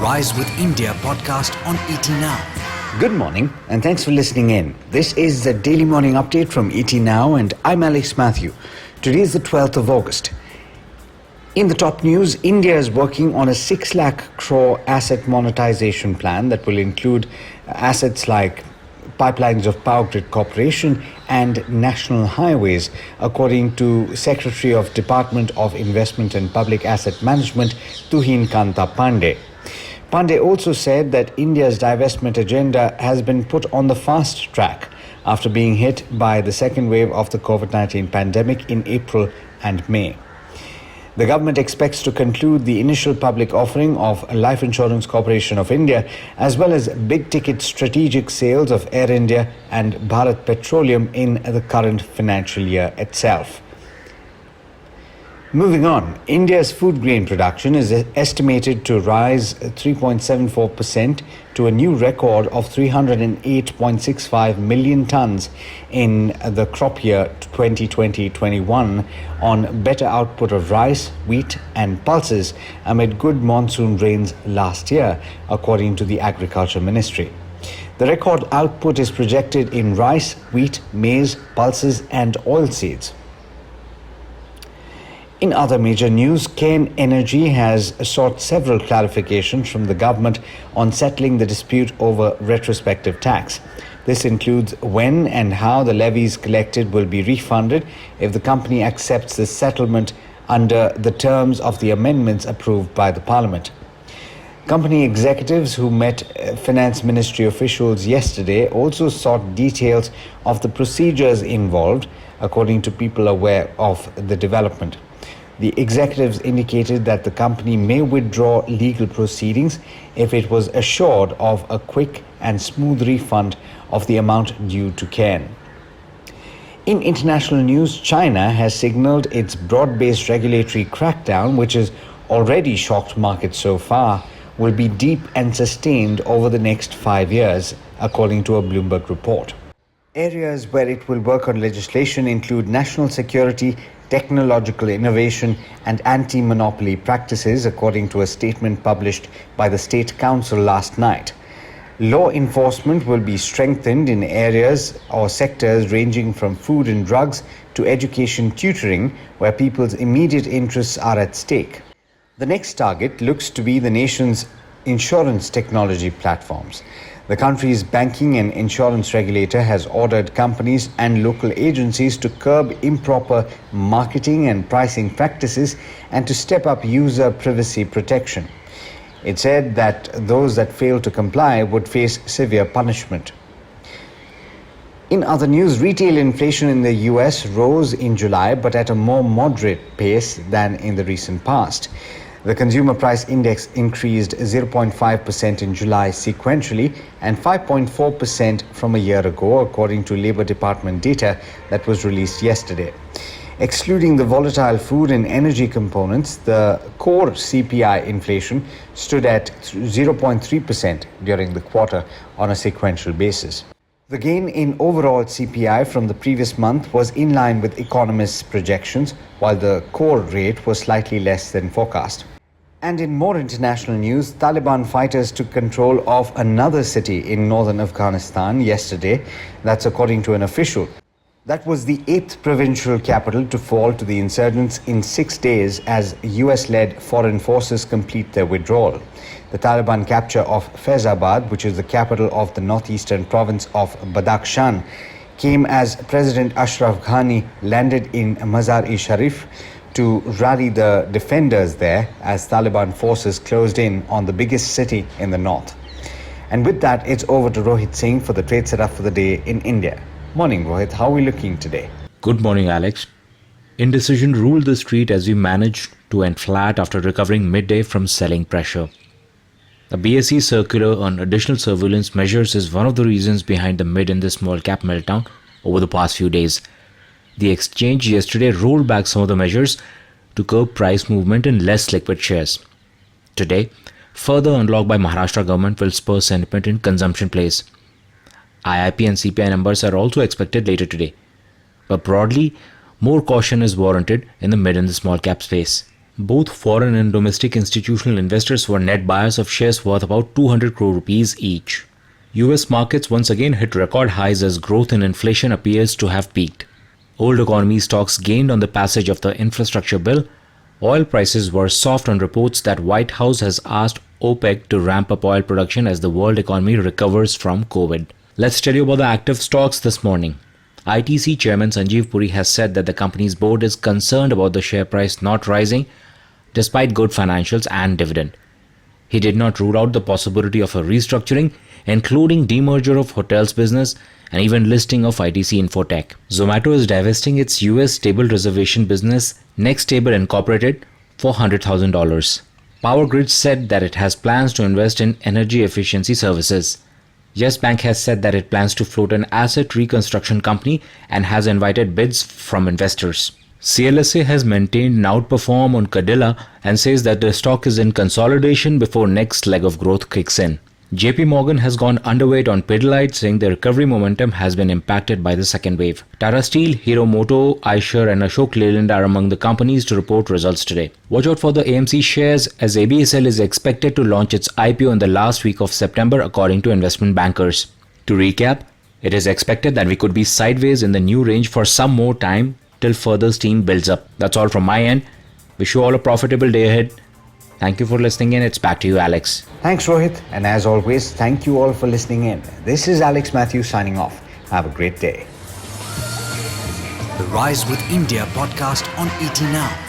Rise with India podcast on ET Now. Good morning and thanks for listening in. This is the Daily Morning Update from ET Now and I'm Alex Matthew. Today is the 12th of August. In the top news, India is working on a 6 lakh crore asset monetization plan that will include assets like pipelines of Power Grid Corporation and national highways, according to Secretary of Department of Investment and Public Asset Management, Tuhin Kanta Pandey. Pandey also said that India's divestment agenda has been put on the fast track after being hit by the second wave of the COVID-19 pandemic in April and May. The government expects to conclude the initial public offering of Life Insurance Corporation of India, as well as big-ticket strategic sales of Air India and Bharat Petroleum in the current financial year itself. Moving on, India's food grain production is estimated to rise 3.74% to a new record of 308.65 million tons in the crop year 2020-21 on better output of rice, wheat and pulses amid good monsoon rains last year, according to the Agriculture Ministry. The record output is projected in rice, wheat, maize, pulses and oilseeds. In other major news, Cairn Energy has sought several clarifications from the government on settling the dispute over retrospective tax. This includes when and how the levies collected will be refunded if the company accepts the settlement under the terms of the amendments approved by the Parliament. Company executives who met Finance Ministry officials yesterday also sought details of the procedures involved, according to people aware of the development. The executives indicated that the company may withdraw legal proceedings if it was assured of a quick and smooth refund of the amount due to Cairn. In international news, China has signaled its broad-based regulatory crackdown, which has already shocked markets so far, will be deep and sustained over the next 5 years, according to a Bloomberg report. Areas where it will work on legislation include national security, technological innovation and anti-monopoly practices, according to a statement published by the State Council last night. Law enforcement will be strengthened in areas or sectors ranging from food and drugs to education tutoring, where people's immediate interests are at stake. The next target looks to be the nation's insurance technology platforms. The country's banking and insurance regulator has ordered companies and local agencies to curb improper marketing and pricing practices and to step up user privacy protection. It said that those that fail to comply would face severe punishment. In other news, retail inflation in the US rose in July, but at a more moderate pace than in the recent past. The consumer price index increased 0.5% in July sequentially and 5.4% from a year ago, according to Labor Department data that was released yesterday. Excluding the volatile food and energy components, the core CPI inflation stood at 0.3% during the quarter on a sequential basis. The gain in overall CPI from the previous month was in line with economists' projections, while the core rate was slightly less than forecast. And in more international news, Taliban fighters took control of another city in northern Afghanistan yesterday. That's according to an official. That was the 8th provincial capital to fall to the insurgents in 6 days as US-led foreign forces complete their withdrawal. The Taliban capture of Faizabad, which is the capital of the northeastern province of Badakhshan, came as President Ashraf Ghani landed in Mazar-e-Sharif to rally the defenders there as Taliban forces closed in on the biggest city in the north. And with that, it's over to Rohit Singh for the trade setup for the day in India. Morning, Rohit. How are we looking today? Good morning, Alex. Indecision ruled the street as we managed to end flat after recovering midday from selling pressure. The BSE circular on additional surveillance measures is one of the reasons behind the mid and the small cap meltdown over the past few days. The exchange yesterday rolled back some of the measures to curb price movement in less liquid shares. Today, further unlock by Maharashtra government will spur sentiment in consumption plays. IIP and CPI numbers are also expected later today. But broadly, more caution is warranted in the mid and the small cap space. Both foreign and domestic institutional investors were net buyers of shares worth about 200 crore rupees each. US markets once again hit record highs as growth in inflation appears to have peaked. Old economy stocks gained on the passage of the infrastructure bill. Oil prices were soft on reports that White House has asked OPEC to ramp up oil production as the world economy recovers from COVID. Let's tell you about the active stocks this morning. ITC Chairman Sanjeev Puri has said that the company's board is concerned about the share price not rising despite good financials and dividend. He did not rule out the possibility of a restructuring, including demerger of hotels business and even listing of ITC Infotech. Zomato is divesting its US table reservation business Next Table Incorporated for $100,000. Power Grid said that it has plans to invest in energy efficiency services. Yes Bank has said that it plans to float an asset reconstruction company and has invited bids from investors. CLSA has maintained an outperform on Cadilla and says that the stock is in consolidation before next leg of growth kicks in. JP Morgan has gone underweight on Pidilite, saying the recovery momentum has been impacted by the second wave. Tata Steel, Hero Moto, Eicher and Ashok Leyland are among the companies to report results today. Watch out for the AMC shares as ABSL is expected to launch its IPO in the last week of September according to investment bankers. To recap, it is expected that we could be sideways in the new range for some more time till further steam builds up. That's all from my end. Wish you all a profitable day ahead. Thank you for listening in. It's back to you, Alex. Thanks, Rohit. And as always, thank you all for listening in. This is Alex Matthews signing off. Have a great day. The Rise with India podcast on ET Now.